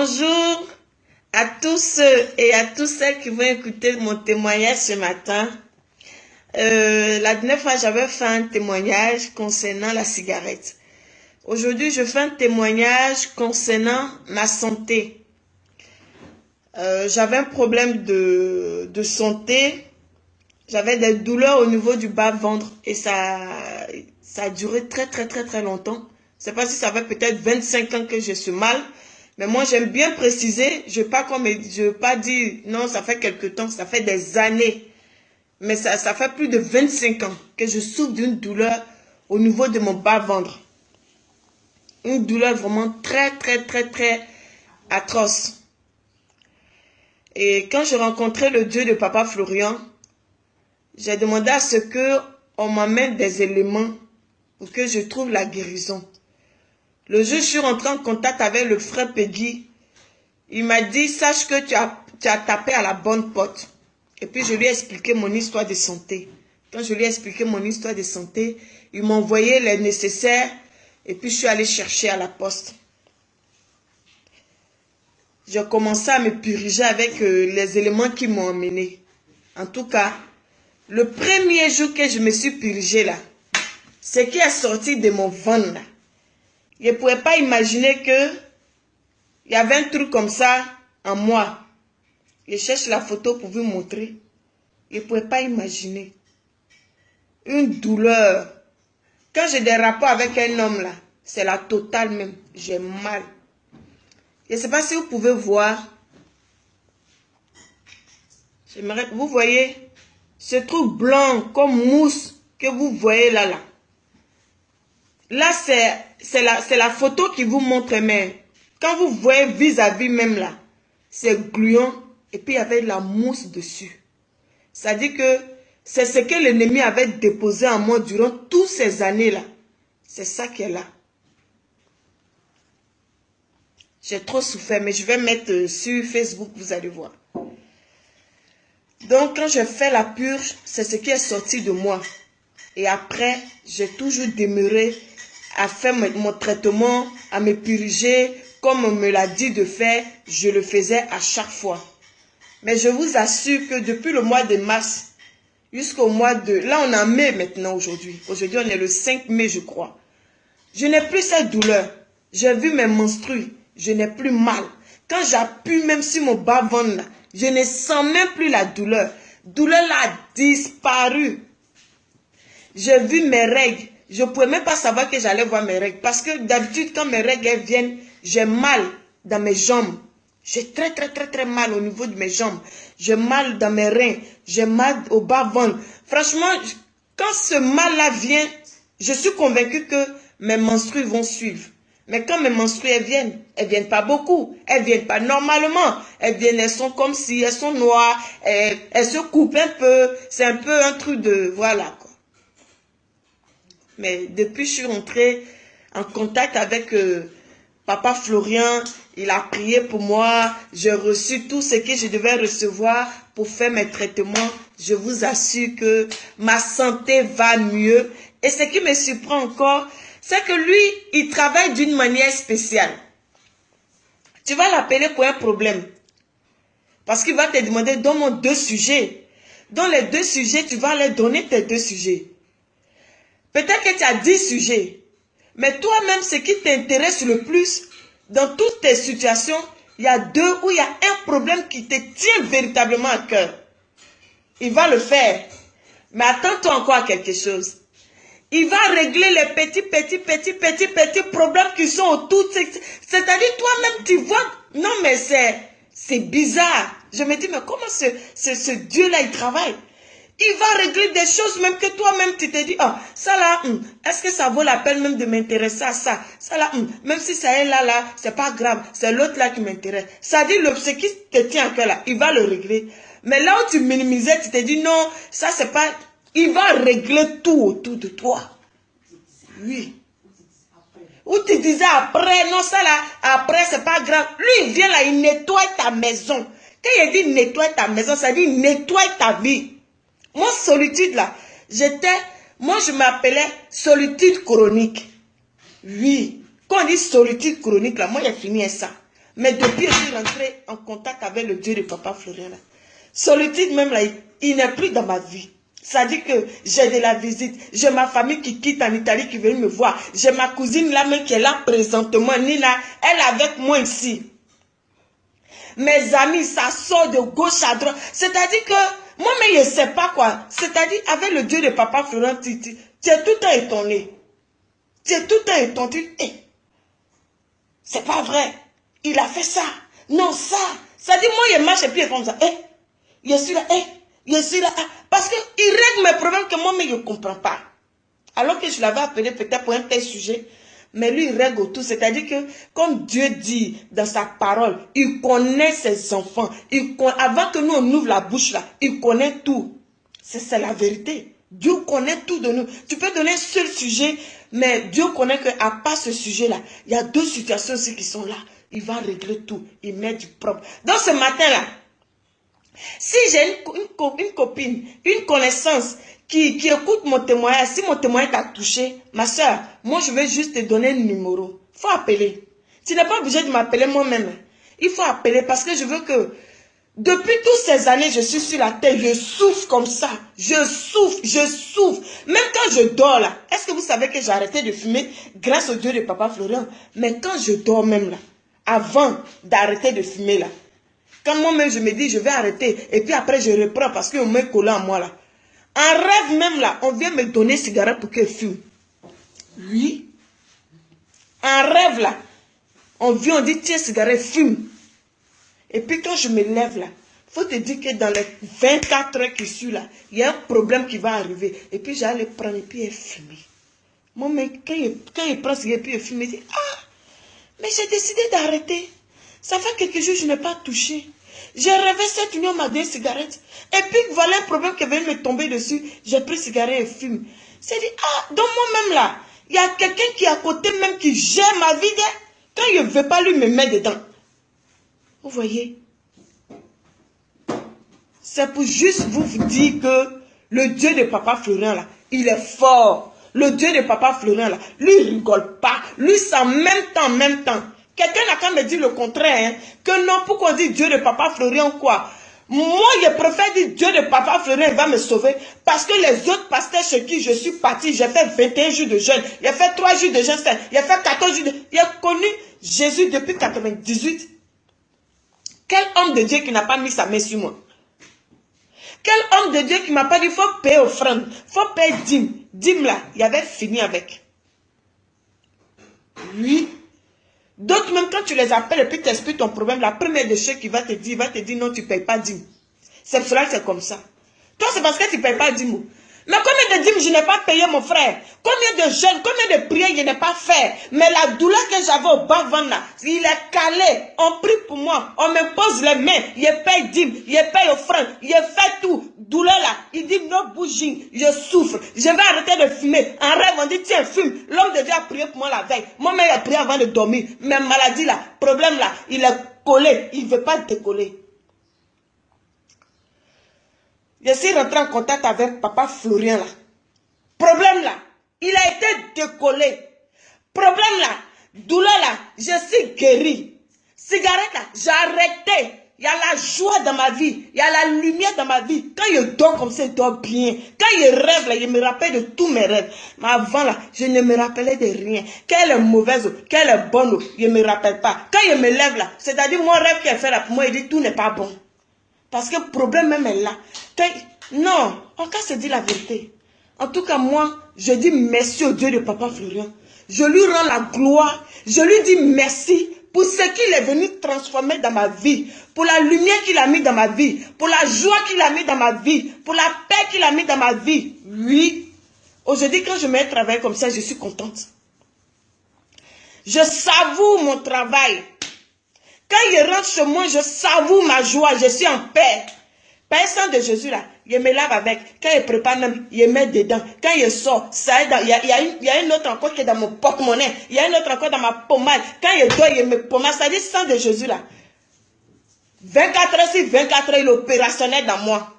Bonjour à tous ceux et à toutes celles qui vont écouter mon témoignage ce matin. La dernière fois, j'avais fait un témoignage concernant la cigarette. Aujourd'hui, je fais un témoignage concernant ma santé. J'avais un problème de santé. J'avais des douleurs au niveau du bas-ventre et ça a duré très longtemps. Je ne sais pas si ça fait peut-être 25 ans que je suis mal. Mais moi, j'aime bien préciser, je ne veux pas dire, non, ça fait quelque temps, ça fait des années. Mais ça fait plus de 25 ans que je souffre d'une douleur au niveau de mon bas-ventre. Une douleur vraiment très atroce. Et quand je rencontrais le Dieu de Papa Florian, j'ai demandé à ce qu'on m'amène des éléments pour que je trouve la guérison. Le jour où je suis rentré en contact avec le frère Peggy, il m'a dit, sache que tu as tapé à la bonne porte. Et puis je lui ai expliqué mon histoire de santé. Quand je lui ai expliqué mon histoire de santé, il m'a envoyé les nécessaires et puis je suis allé chercher à la poste. J'ai commencé à me puriger avec les éléments qui m'ont emmené. En tout cas, le premier jour que je me suis purigé là, ce qui est sorti de mon ventre là, je ne pouvais pas imaginer que il y avait un truc comme ça en moi. Je cherche la photo pour vous montrer. Je ne pouvais pas imaginer. Une douleur. Quand j'ai des rapports avec un homme là, c'est la totale même. J'ai mal. Je ne sais pas si vous pouvez voir. Vous voyez ce truc blanc comme mousse que vous voyez là. Là, c'est la photo qui vous montre, mais quand vous voyez vis-à-vis même là, c'est gluant et puis il y avait de la mousse dessus. Ça dit que c'est ce que l'ennemi avait déposé en moi durant toutes ces années-là. C'est ça qui est là. J'ai trop souffert, mais je vais mettre sur Facebook, vous allez voir. Donc, quand je fais la purge, c'est ce qui est sorti de moi. Et après, j'ai toujours demeuré à faire mon traitement, à me puriger, comme on me l'a dit de faire, je le faisais à chaque fois. Mais je vous assure que depuis le mois de mars, jusqu'au mois de... Là, on est en mai maintenant aujourd'hui. Aujourd'hui, on est le 5 mai, je crois. Je n'ai plus cette douleur. J'ai vu mes menstrues. Je n'ai plus mal. Quand j'appuie même sur mon bas-ventre, je ne sens même plus la douleur. La douleur là a disparu. J'ai vu mes règles. Je ne pouvais même pas savoir que j'allais voir mes règles. Parce que d'habitude, quand mes règles viennent, j'ai mal dans mes jambes. J'ai très mal au niveau de mes jambes. J'ai mal dans mes reins. J'ai mal au bas-ventre. Franchement, quand ce mal-là vient, je suis convaincue que mes menstrues vont suivre. Mais quand mes menstrues elles viennent pas beaucoup. Elles viennent pas normalement. Elles sont comme si elles sont noires. Elles se coupent un peu. C'est un peu un truc de... Voilà quoi. Mais depuis que je suis rentrée en contact avec Papa Florian, il a prié pour moi. J'ai reçu tout ce que je devais recevoir pour faire mes traitements. Je vous assure que ma santé va mieux. Et ce qui me surprend encore, c'est que lui, il travaille d'une manière spéciale. Tu vas l'appeler pour un problème. Parce qu'il va te demander, donne-moi 2 sujets. Dans les 2 sujets, tu vas leur donner tes 2 sujets. Peut-être que tu as 10 sujets. Mais toi-même, ce qui t'intéresse le plus, dans toutes tes situations, il y a 2 où il y a un problème qui te tient véritablement à cœur. Il va le faire. Mais attends-toi encore à quelque chose. Il va régler les petits problèmes qui sont autour. C'est-à-dire, toi-même, tu vois, non mais c'est bizarre. Je me dis, mais comment ce Dieu-là, il travaille? Il va régler des choses même que toi-même, tu te dis, ah, ça là, est-ce que ça vaut la peine même de m'intéresser à ça? Ça là, même si ça est là, c'est pas grave. C'est l'autre là qui m'intéresse. Ça dit, ce qui te tient à cœur là, il va le régler. Mais là où tu minimisais, tu te dis, non, ça c'est pas... Il va régler tout autour de toi. Oui. Ou tu disais après, non, ça là, après, c'est pas grave. Lui, il vient là, il nettoie ta maison. Quand il dit nettoie ta maison, ça dit nettoie ta vie. Moi, solitude là, moi je m'appelais solitude chronique. Oui. Quand on dit solitude chronique là, moi j'ai fini avec ça. Mais depuis que je suis rentrée en contact avec le Dieu de Papa Florian, là, solitude même, là, il n'est plus dans ma vie. Ça dit que j'ai de la visite. J'ai ma famille qui quitte en Italie, qui vient me voir. J'ai ma cousine là même qui est là présentement, Nina, elle est avec moi ici. Mes amis, ça sort de gauche à droite. C'est-à-dire que moi-même, je ne sais pas quoi. C'est-à-dire, avec le Dieu de Papa Florian, tu es tout le temps étonné. Tu es tout le temps étonné. C'est pas vrai. Il a fait ça. Non, ça. Ça dit, moi, je marche et puis il est comme ça. Je suis là. Je suis là. Parce qu'il règle mes problèmes que moi-même, je ne comprends pas. Alors que je l'avais appelé peut-être pour un tel sujet. Mais lui, il règle tout. C'est-à-dire que, comme Dieu dit dans sa parole, il connaît ses enfants. Avant que nous, on ouvre la bouche là, il connaît tout. C'est la vérité. Dieu connaît tout de nous. Tu peux donner un seul sujet, mais Dieu connaît qu'à part ce sujet-là, il y a deux situations aussi qui sont là. Il va régler tout. Il met du propre. Donc ce matin-là, si j'ai une copine, une connaissance qui écoute mon témoignage, si mon témoignage t'a touché, ma soeur, moi je vais juste te donner un numéro. Il faut appeler. Tu n'es pas obligé de m'appeler moi-même. Il faut appeler parce que je veux que, depuis toutes ces années, je suis sur la terre, je souffre comme ça. Je souffre. Même quand je dors là, est-ce que vous savez que j'ai arrêté de fumer grâce au Dieu de Papa Florian? Mais quand je dors même là, avant d'arrêter de fumer là, quand moi-même je me dis je vais arrêter et puis après je reprends parce qu'on met collant à moi là. En rêve même là, on vient me donner cigarette pour que je fume. Oui. En rêve là, on vient, on dit tiens cigarette, fume. Et puis quand je me lève là, il faut te dire que dans les 24 heures qui suivent là, il y a un problème qui va arriver. Et puis j'allais prendre et puis fumer. Moi, mais quand il prend cigarette et puis il fume, il dit ah, mais j'ai décidé d'arrêter. Ça fait quelques jours que je n'ai pas touché. J'ai rêvé cette union m'a donné une cigarette. Et puis voilà un problème qui vient me tomber dessus. J'ai pris cigarette et fume. C'est dit, ah, donc moi-même là, il y a quelqu'un qui est à côté même qui gère ma vie. Quand je ne veux pas lui me mettre dedans. Vous voyez? C'est pour juste vous dire que le Dieu de Papa Florian là, il est fort. Le Dieu de Papa Florian là, lui il rigole pas. Lui c'est en même temps. Quelqu'un n'a qu'à me dire le contraire, hein, que non, pourquoi on dit Dieu de Papa Florian quoi? Moi, je préfère dire Dieu de Papa Florian, il va me sauver. Parce que les autres pasteurs chez qui je suis parti, j'ai fait 21 jours de jeûne, j'ai fait 3 jours de jeûne, j'ai fait 14 jours de... J'ai connu Jésus depuis 98. Quel homme de Dieu qui n'a pas mis sa main sur moi? Quel homme de Dieu qui m'a pas dit, il faut payer offrande, il faut payer dîme. Dîme là, il avait fini avec. Oui. D'autres, même quand tu les appelles et puis tu expliques ton problème, la première de ceux qui va te dire non, tu ne payes pas dîme. C'est pour cela que c'est comme ça. Toi, c'est parce que tu ne payes pas dîme. Mais combien de dîmes je n'ai pas payé, mon frère? Combien de jeûnes, combien de prières je n'ai pas fait? Mais la douleur que j'avais au bas-ventre là, il est calé. On prie pour moi, on me pose les mains, je paye dîmes, je paye offrande, je fais tout. Douleur là, il dit non bougie, je souffre, je vais arrêter de fumer. En rêve, on dit tiens, fume. L'homme de Dieu a prié pour moi la veille. Moi-même, il a prié avant de dormir. Mais maladie là, problème là, il est collé, il ne veut pas décoller. Je suis rentré en contact avec Papa Florian là. Problème là, il a été décollé. Problème là, douleur là, je suis guéri. Cigarette là, j'ai arrêté. Il y a la joie dans ma vie, il y a la lumière dans ma vie. Quand je dors comme ça, je dors bien. Quand je rêve là, je me rappelle de tous mes rêves. Mais avant là, je ne me rappelais de rien. Quelle est mauvaise, quelle est bonne, je ne me rappelle pas. Quand je me lève là, c'est-à-dire mon rêve qui est fait là pour moi, il dit tout n'est pas bon. Parce que le problème même est là. Non, on va se dire la vérité. En tout cas, moi, je dis merci au Dieu de Papa Florian. Je lui rends la gloire. Je lui dis merci pour ce qu'il est venu transformer dans ma vie. Pour la lumière qu'il a mis dans ma vie. Pour la joie qu'il a mis dans ma vie. Pour la paix qu'il a mis dans ma vie. Oui. Aujourd'hui, quand je mets un travail comme ça, je suis contente. Je savoure mon travail. Quand je rentre chez moi, je savoure ma joie, je suis en paix. Par le sang de Jésus là, je me lave avec. Quand je prépare même, je mets dedans. Quand je sors, il y a une autre encore qui est dans mon porte-monnaie. Il y a une autre encore dans ma pommade. Quand je dois, je me pommade. Ça dit sang de Jésus là. 24 heures sur 24 heures, il est opérationnel dans moi.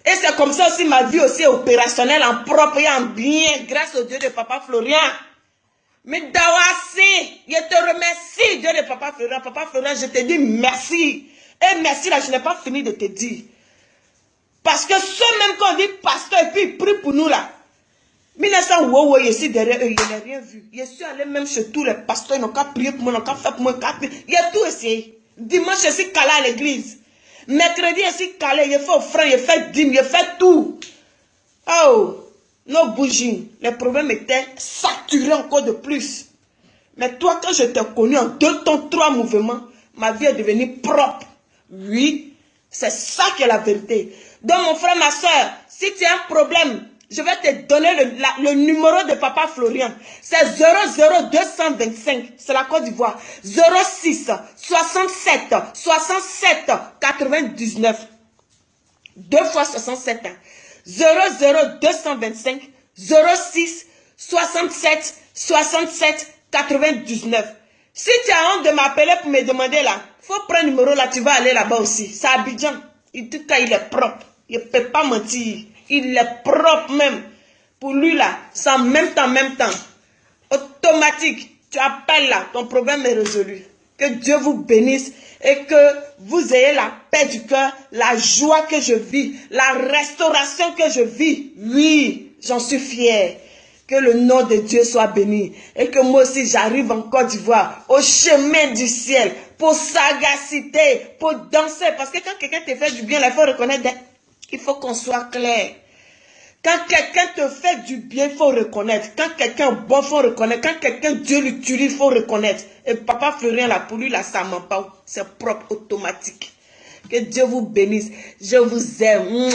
Et c'est comme ça aussi ma vie aussi est opérationnelle, en propre et en bien, grâce au Dieu de Papa Florian. Mais Dawasi, je te remercie, Dieu de Papa Florent. Papa Florent, je te dis merci. Et merci là, je n'ai pas fini de te dire. Parce que ceux même qu'on dit pasteur et puis il prie pour nous là. 1900 wow, je suis derrière eux, je n'ai rien vu. Je suis allé même chez tous les pasteurs, ils n'ont qu'à prier pour moi, ils n'ont qu'à faire pour moi. Il y a tout essayé. Dimanche, je suis calé à l'église. Mercredi, je suis calé, je fais offrande, je fais dîme, je fais tout. Oh, nos bougies, les problèmes étaient saturés encore de plus. Mais toi, quand je t'ai connu en 2 temps, 3 mouvements, ma vie est devenue propre. Oui, c'est ça qui est la vérité. Donc, mon frère, ma soeur, si tu as un problème, je vais te donner le numéro de Papa Florian. C'est 00225. C'est la Côte d'Ivoire. 06 67 67 99. 2 fois 67. 00225 06 67 67 99. Si tu as honte de m'appeler pour me demander là, il faut prendre le numéro là, tu vas aller là-bas aussi. C'est Abidjan. Il est propre. Il ne peut pas mentir. Il est propre même. Pour lui là, c'est en même temps. Automatique. Tu appelles là, ton problème est résolu. Que Dieu vous bénisse et que vous ayez la paix du cœur, la joie que je vis, la restauration que je vis. Oui, j'en suis fière. Que le nom de Dieu soit béni. Et que moi aussi j'arrive en Côte d'Ivoire, au chemin du ciel, pour sagacité, pour danser. Parce que quand quelqu'un te fait du bien, il faut reconnaître. Il faut qu'on soit clair. Quand quelqu'un te fait du bien, il faut reconnaître. Quand quelqu'un est bon, il faut reconnaître. Quand quelqu'un, Dieu l'utilise, il faut reconnaître. Et Papa Florian, là, pour lui, là, ça ne ment pas. C'est propre, automatique. Que Dieu vous bénisse. Je vous aime.